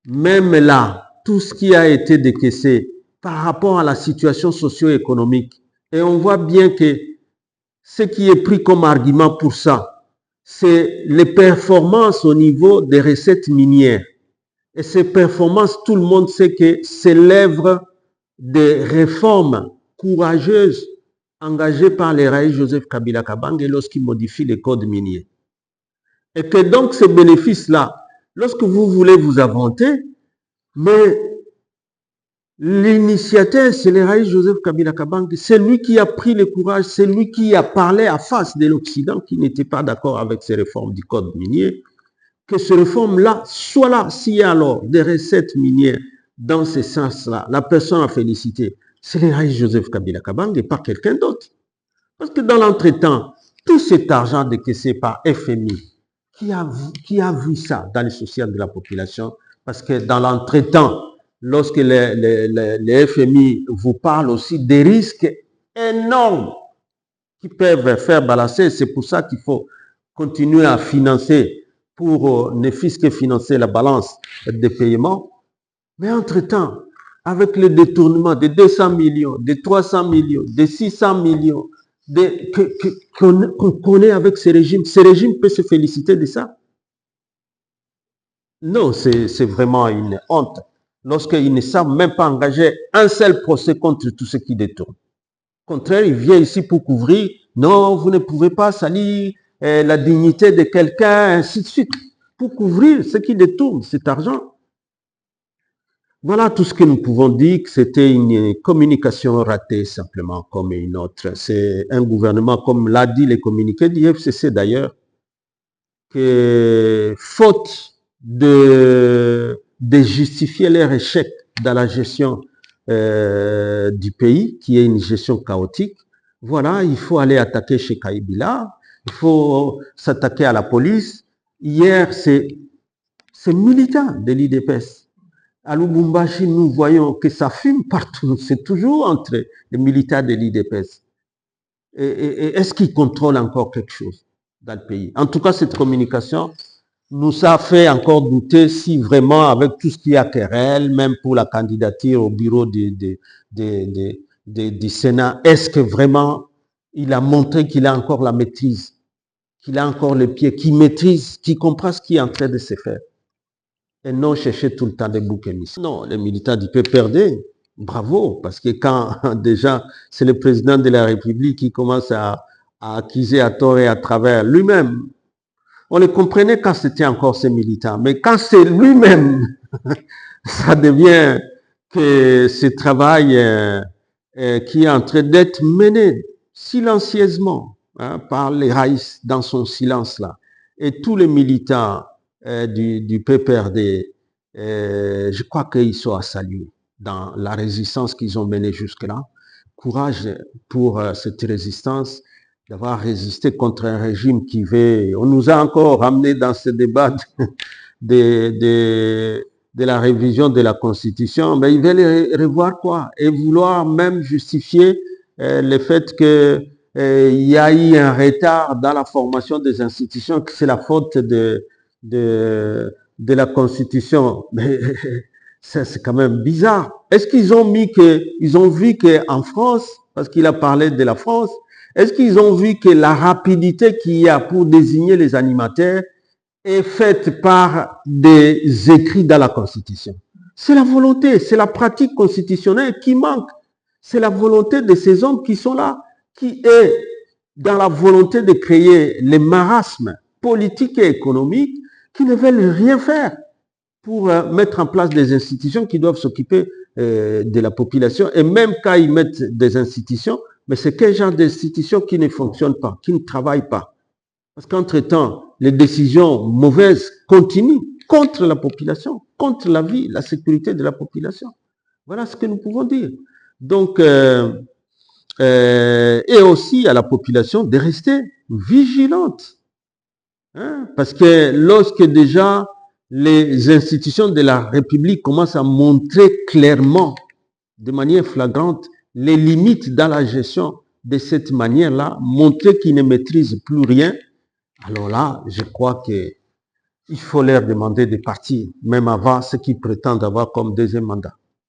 même là, tout ce qui a été décaissé par rapport à la situation socio-économique, et on voit bien que ce qui est pris comme argument pour ça, c'est les performances au niveau des recettes minières. Et ces performances, tout le monde sait que c'est l'œuvre des réformes courageuses engagées par les Raïs Joseph Kabila Kabange lorsqu'il modifie les codes miniers. Et que donc ces bénéfices-là, lorsque vous voulez vous inventer, mais l'initiateur, c'est les Raïs Joseph Kabila Kabange, c'est lui qui a pris le courage, c'est lui qui a parlé à face de l'Occident qui n'était pas d'accord avec ces réformes du code minier, que ces réformes-là soient là. S'il y a alors des recettes minières dans ce sens-là, la personne à féliciter, c'est les Raïs Joseph Kabila Kabange et pas quelqu'un d'autre. Parce que dans l'entretemps, tout cet argent décaissé par FMI, qui a vu ça dans les sociales de la population? Parce que dans l'entretemps, lorsque les FMI vous parlent aussi des risques énormes qui peuvent faire balancer, c'est pour ça qu'il faut continuer à financer pour ne fût-ce que financer la balance des paiements. Mais entre-temps, avec le détournement de 200 millions, de 300 millions, de 600 millions, qu'on connaît avec ces régimes peuvent se féliciter de ça? Non, c'est vraiment une honte. Lorsqu'ils ne savent même pas engager un seul procès contre tous ceux qui détournent. Au contraire, ils viennent ici pour couvrir. Non, vous ne pouvez pas salir la dignité de quelqu'un, ainsi de suite. Pour couvrir ceux qui détournent cet argent. Voilà tout ce que nous pouvons dire, que c'était une communication ratée simplement comme une autre. C'est un gouvernement, comme l'a dit les communiqués du FCC d'ailleurs, que faute de justifier leur échec dans la gestion du pays, qui est une gestion chaotique, voilà, il faut aller attaquer chez Kaïbila, il faut s'attaquer à la police. Hier, c'est militant de l'IDPS. À Lubumbashi, nous voyons que ça fume partout. C'est toujours entre les militaires de l'IDPS. Et est-ce qu'ils contrôlent encore quelque chose dans le pays? En tout cas, cette communication nous a fait encore douter si vraiment, avec tout ce qu'il y a querelle, même pour la candidature au bureau du Sénat, est-ce que vraiment il a montré qu'il a encore la maîtrise, qu'il a encore les pieds, qu'il maîtrise, qu'il comprend ce qui est en train de se faire? Et non chercher tout le temps des boucs émissaires. Non, les militants du PPRD, bravo, parce que quand déjà c'est le président de la République qui commence à accuser à tort et à travers lui-même, on les comprenait quand c'était encore ces militants, mais quand c'est lui-même, ça devient que ce travail qui est en train d'être mené silencieusement par les Raïs dans son silence là, et tous les militants du PPRD, je crois qu'ils sont à saluer dans la résistance qu'ils ont menée jusque-là. Courage pour cette résistance, d'avoir résisté contre un régime qui veut... On nous a encore ramené dans ce débat de la révision de la Constitution, mais ils veulent revoir quoi? Et vouloir même justifier le fait que il y a eu un retard dans la formation des institutions, que c'est la faute de la Constitution. Mais c'est quand même bizarre. Est-ce qu'ils ont vu qu'en France, parce qu'il a parlé de la France, est-ce qu'ils ont vu que la rapidité qu'il y a pour désigner les animateurs est faite par des écrits dans la Constitution? C'est la volonté, c'est la pratique constitutionnelle qui manque. C'est la volonté de ces hommes qui sont là, qui est dans la volonté de créer les marasmes politiques et économiques, qui ne veulent rien faire pour mettre en place des institutions qui doivent s'occuper de la population. Et même quand ils mettent des institutions, mais c'est quel genre d'institutions qui ne fonctionnent pas, qui ne travaillent pas? Parce qu'entre-temps, les décisions mauvaises continuent contre la population, contre la vie, la sécurité de la population. Voilà ce que nous pouvons dire. Donc, et aussi à la population de rester vigilante. Hein, parce que lorsque déjà les institutions de la République commencent à montrer clairement, de manière flagrante, les limites dans la gestion de cette manière-là, montrer qu'ils ne maîtrisent plus rien, alors là, je crois que il faut leur demander de partir, même avant ce qu'ils prétendent avoir comme deuxième mandat.